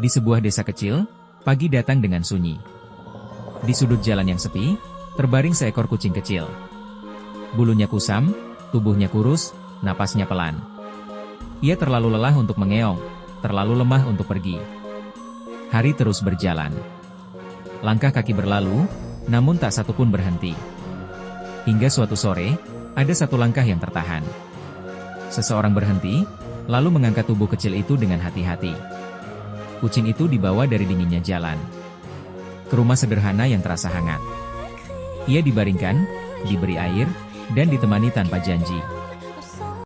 Di sebuah desa kecil, pagi datang dengan sunyi. Di sudut jalan yang sepi, terbaring seekor kucing kecil. Bulunya kusam, tubuhnya kurus, napasnya pelan. Ia terlalu lelah untuk mengeong, terlalu lemah untuk pergi. Hari terus berjalan. Langkah kaki berlalu, namun tak satu pun berhenti. Hingga suatu sore, ada satu langkah yang tertahan. Seseorang berhenti, lalu mengangkat tubuh kecil itu dengan hati-hati. Kucing itu dibawa dari dinginnya jalan ke rumah sederhana yang terasa hangat. Ia dibaringkan, diberi air, dan ditemani tanpa janji.